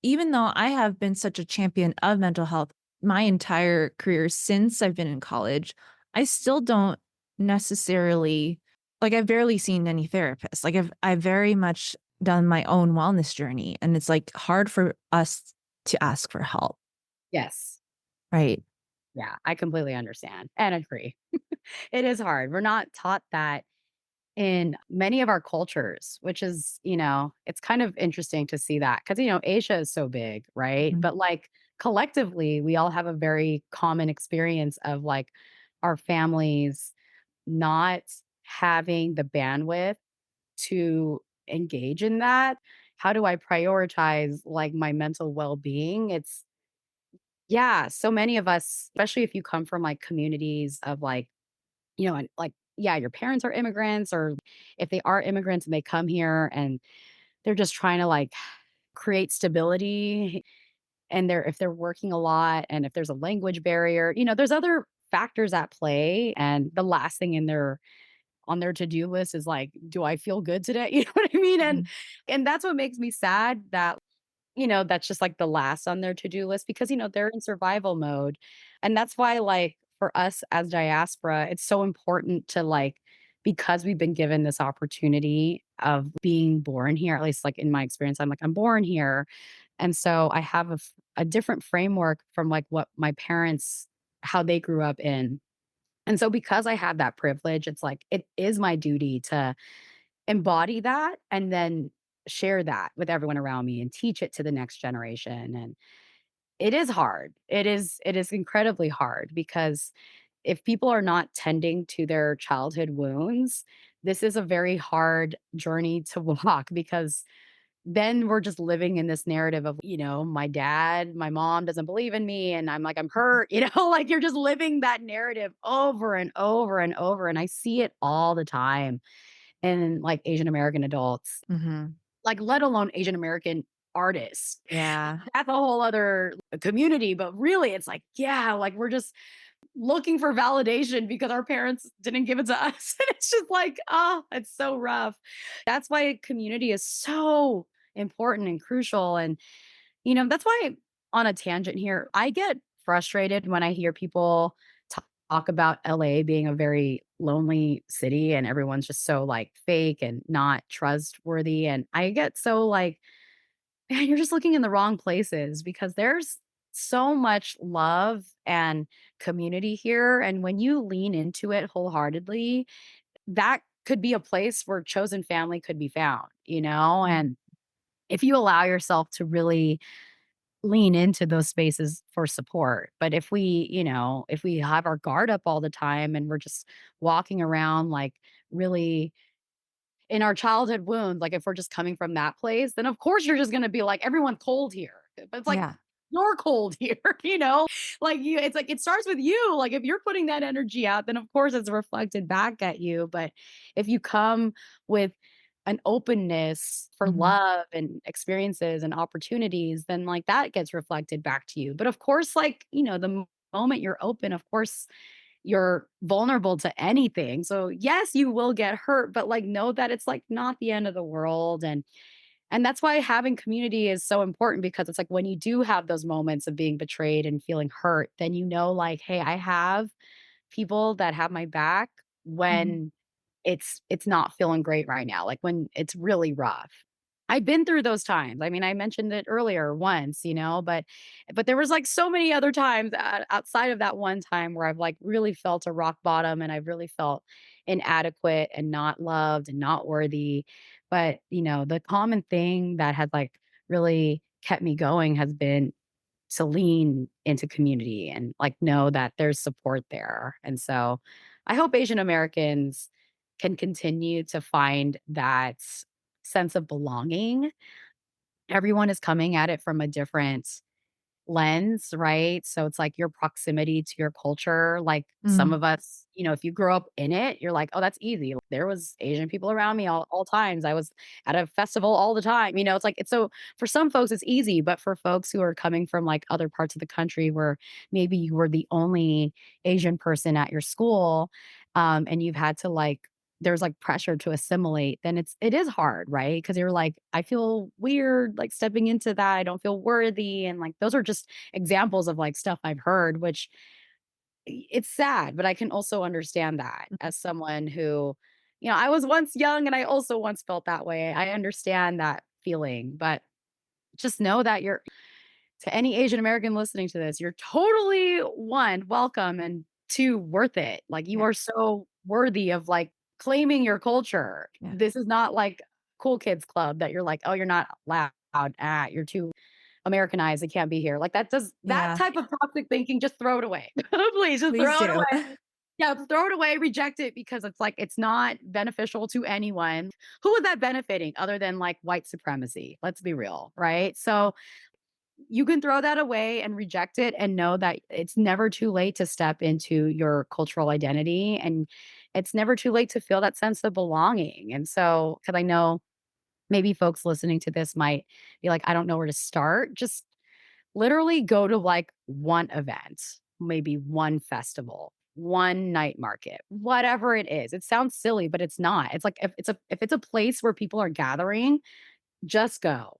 even though I have been such a champion of mental health my entire career since I've been in college, I still don't necessarily like I've barely seen any therapists. Like I've very much done my own wellness journey and it's like hard for us to ask for help, Yes. right? Yeah, I completely understand and agree. It is hard. We're not taught that in many of our cultures, which is, it's kind of interesting to see that because, Asia is so big, right? Mhm. But like collectively, we all have a very common experience of like our families not having the bandwidth to engage in that. How do I prioritize like my mental well being? Yeah, so many of us, especially if you come from like communities of like, and like, yeah, your parents are immigrants, or if they are immigrants and they come here and they're just trying to like create stability and if they're working a lot and if there's a language barrier, there's other factors at play. And the last thing on their to-do list is like, do I feel good today? You know what I mean? And Mhm. and that's what makes me sad that that's just like the last on their to-do list because, they're in survival mode. And that's why, like, for us as diaspora, it's so important to like, because we've been given this opportunity of being born here, at least like in my experience, I'm like, I'm born here. And so I have a different framework from like what my parents, how they grew up in. And so because I have that privilege, it's like, it is my duty to embody that and then share that with everyone around me and teach it to the next generation. And it is hard. It is incredibly hard because if people are not tending to their childhood wounds, this is a very hard journey to walk because then we're just living in this narrative of, my mom doesn't believe in me and I'm like, I'm hurt, like you're just living that narrative over and over and over. And I see it all the time in like Asian American adults, Mhm. like let alone Asian American artists. Yeah. That's a whole other community, but really it's like, yeah, like we're just looking for validation because our parents didn't give it to us. And it's just like, oh, it's so rough. That's why community is so important and crucial. And, that's why on a tangent here, I get frustrated when I hear people talk about LA being a very lonely city and everyone's just so like fake and not trustworthy. And I get so like, man, you're just looking in the wrong places because there's so much love and community here. And when you lean into it wholeheartedly, that could be a place where chosen family could be found, Mhm. and if you allow yourself to really lean into those spaces for support. But if we, if we have our guard up all the time and we're just walking around like really in our childhood wounds, like if we're just coming from that place, then of course you're just gonna be like, everyone's cold here. But it's like Yeah. you're cold here, Like it's like it starts with you. Like if you're putting that energy out, then of course it's reflected back at you. But if you come with an openness for Mhm. love and experiences and opportunities, then like that gets reflected back to you. But of course, like, the moment you're open, of course, you're vulnerable to anything. So yes, you will get hurt, but like know that it's like not the end of the world. And that's why having community is so important because it's like when you do have those moments of being betrayed and feeling hurt, then like, hey, I have people that have my back Mhm. when it's not feeling great right now, like when it's really rough. I've been through those times. I mean, I mentioned it earlier once, but there was like so many other times outside of that one time where I've like really felt a rock bottom and I've really felt inadequate and not loved and not worthy. But, the common thing that has like really kept me going has been to lean into community and like know that there's support there. And so I hope Asian Americans can continue to find that sense of belonging. Everyone is coming at it from a different lens, right? So it's like your proximity to your culture. Like some Mm. of us, if you grow up in it, you're like, oh, that's easy. There was Asian people around me all times. I was at a festival all the time. It's like it's so for some folks it's easy, but for folks who are coming from like other parts of the country where maybe you were the only Asian person at your school, and you've had to like there's like pressure to assimilate, then it is hard, right? Because you're like, I feel weird, like stepping into that. I don't feel worthy. And like those are just examples of like stuff I've heard, which it's sad, but I can also understand that as someone who, I was once young and I also once felt that way. I understand that feeling, but just know that you're to any Asian American listening to this, you're totally one, welcome, and two, worth it. Like you Yeah. are so worthy of like claiming your culture. Yeah. This is not like cool kids club that you're like, oh, you're not loud. You're too Americanized. It can't be here. Like that Yeah. type of toxic thinking, just throw it away. Please just Please throw it do. away. Yeah, throw it away, reject it because it's like it's not beneficial to anyone. Who is that benefiting other than like white supremacy? Let's be real, right? So you can throw that away and reject it and know that it's never too late to step into your cultural identity and it's never too late to feel that sense of belonging. And so, because I know maybe folks listening to this might be like, I don't know where to start. Just literally go to like one event, maybe one festival, one night market, whatever it is. It sounds silly, but it's not. It's like if it's a place where people are gathering, just go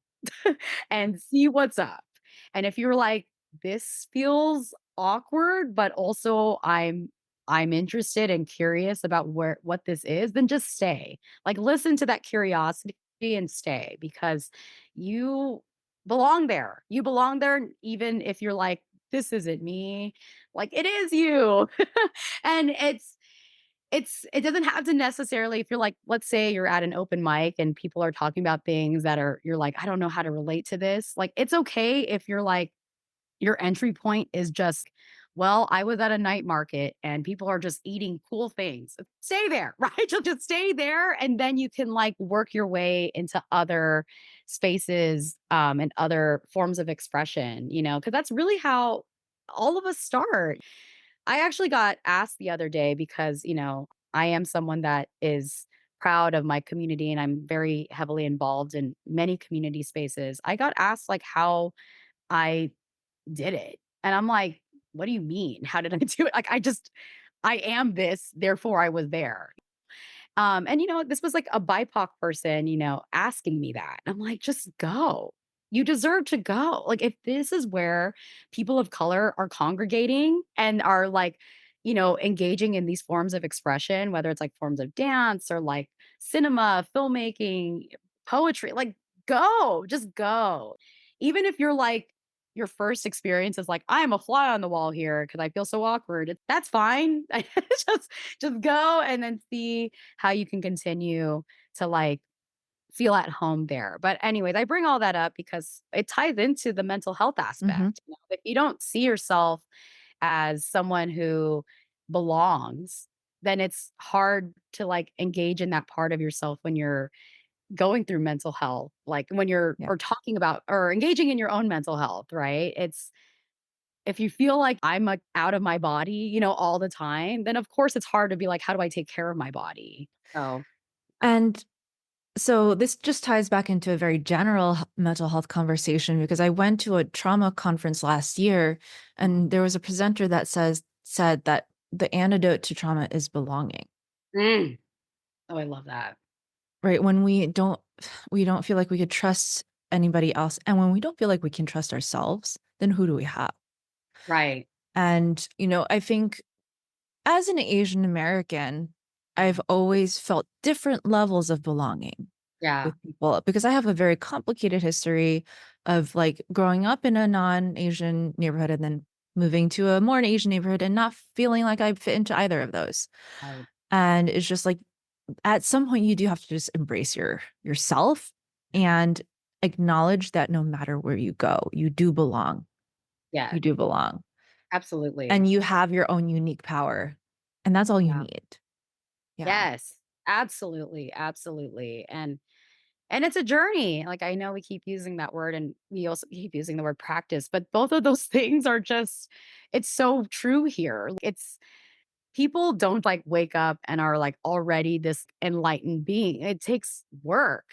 and see what's up. And if you're like, this feels awkward, but also I'm interested and curious about what this is, then just stay. Like listen to that curiosity and stay because you belong there. You belong there even if you're like, this isn't me. Like it is you. And it doesn't have to necessarily if you're like, let's say you're at an open mic and people are talking about things that are you're like, I don't know how to relate to this. Like, it's okay if you're like, your entry point is just, well, I was at a night market and people are just eating cool things. Stay there, right? Just stay there. And then you can like work your way into other spaces and other forms of expression, because that's really how all of us start. I actually got asked the other day because, I am someone that is proud of my community and I'm very heavily involved in many community spaces. I got asked like how I did it. And I'm like, what do you mean? How did I do it? Like I am this, therefore I was there. And this was like a BIPOC person, asking me that. I'm like, just go. You deserve to go. Like, if this is where people of color are congregating and are like, engaging in these forms of expression, whether it's like forms of dance or like cinema, filmmaking, poetry, like just go. Even if you're like, your first experience is like, I am a fly on the wall here because I feel so awkward. That's fine. just just go and then see how you can continue to like feel at home there. But anyways, I bring all that up because it ties into the mental health Mhm. aspect. If you don't see yourself as someone who belongs, then it's hard to like engage in that part of yourself when you're going through mental health, like when you're Yeah. or talking about or engaging in your own mental health, right? It's if you feel like I'm like out of my body, all the time, then of course it's hard to be like, how do I take care of my body? So, And so this just ties back into a very general mental health conversation because I went to a trauma conference last year and there was a presenter that said that the antidote to trauma is belonging. mm. Oh, I love that. Right? When we don't feel like we could trust anybody else and when we don't feel like we can trust ourselves, then who do we have? Right. And I think as an Asian American, I've always felt different levels of belonging Yeah. with people because I have a very complicated history of like growing up in a non-Asian neighborhood and then moving to a more Asian neighborhood and not feeling like I fit into either of those. Right. And it's just like at some point you do have to just embrace yourself and acknowledge that no matter where you go, you do belong. Yeah. You do belong. Absolutely. And you have your own unique power. And that's all you Yeah. need. Yeah. Yes. Absolutely. Absolutely. And it's a journey. Like I know we keep using that word and we also keep using the word practice, but both of those things are just it's so true here. It's people don't like wake up and are like already this enlightened being. It takes work.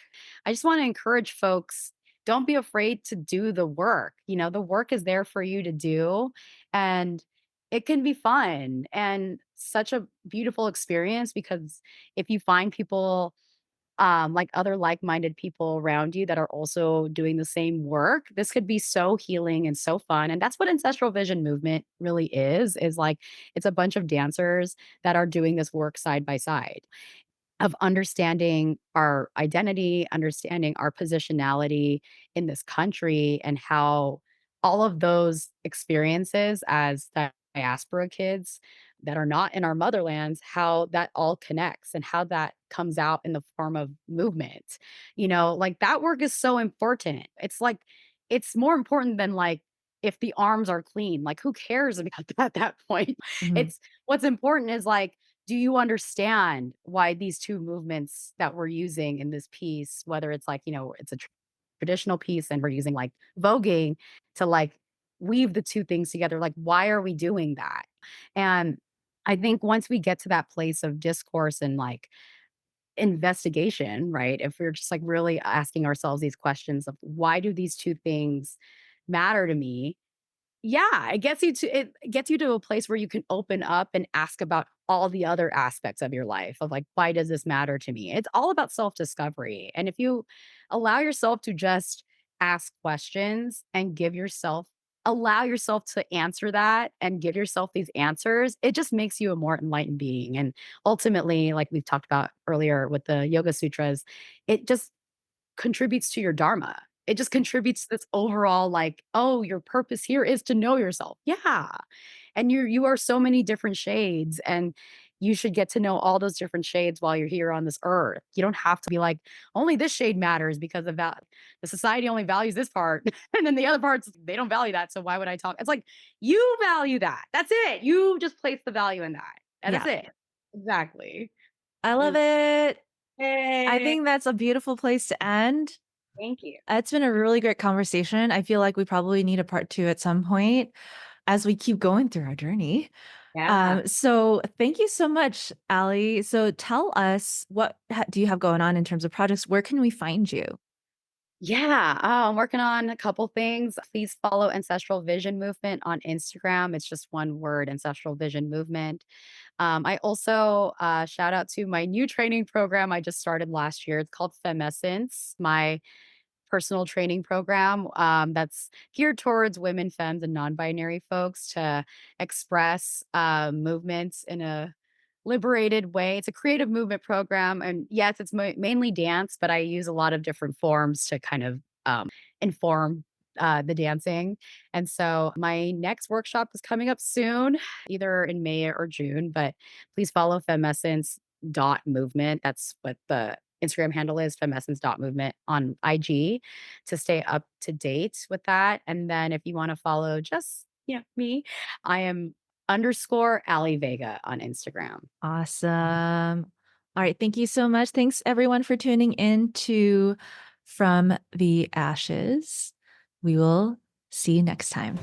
I just want to encourage folks don't be afraid to do the work. The work is there for you to do and it can be fun and such a beautiful experience because if you find people like other like-minded people around you that are also doing the same work, this could be so healing and so fun. And that's what Ancestral Vision Movement really is like it's a bunch of dancers that are doing this work side by side of understanding our identity, understanding our positionality in this country, and how all of those experiences as diaspora kids that are not in our motherlands, how that all connects and how that comes out in the form of movement. Like that work is so important. It's like, it's more important than like, if the arms are clean, like who cares about that at that point? Mhm. It's what's important is like, do you understand why these 2 movements that we're using in this piece, whether it's like, it's a traditional piece and we're using like voguing to like weave the 2 things together, like, why are we doing that? And I think once we get to that place of discourse and like investigation, right? If we're just like really asking ourselves these questions of why do these 2 things matter to me? Yeah, it gets you to a place where you can open up and ask about all the other aspects of your life of like, why does this matter to me? It's all about self-discovery. And if you allow yourself to just ask questions and allow yourself to answer that and give yourself these answers, it just makes you a more enlightened being. And ultimately, like we've talked about earlier with the Yoga Sutras, it just contributes to your dharma. It just contributes to this overall like, "Oh, your purpose here is to know yourself." Yeah. And you are so many different shades, and you should get to know all those different shades while you're here on this earth. You don't have to be like, "Only this shade matters because of that the society only values this part, and then the other parts, they don't value that, so why would I talk?" It's like, you value that. That's it. You just place the value in that, and that's Yeah. it. Exactly. I love Mm. it. I Yay. think that's a beautiful place to end. Thank you. It's been a really great conversation. I feel like we probably need a part 2 at some point as we keep going through our journey. Yeah. So thank you so much, Allie. So tell us what do you have going on in terms of projects? Where can we find you? Yeah, I'm working on a couple things. Please follow Ancestral Vision Movement on Instagram. It's just one word, Ancestral Vision Movement. I also shout out to my new training program I just started last year. It's called Femessence, my personal training program that's geared towards women, femmes, and non-binary folks to express movements in a liberated way. It's a creative movement program, and yes, it's mainly dance, but I use a lot of different forms to kind of inform the dancing. And so my next workshop is coming up soon, either in May or June. But please follow Femessence dot movement. That's what the Instagram handle is femessence.movement on IG to stay up to date with that. And then if you want to follow just, me, I am underscore Ally Vega on Instagram. Awesome. All right. Thank you so much. Thanks everyone for tuning in to From the Ashes. We will see you next time.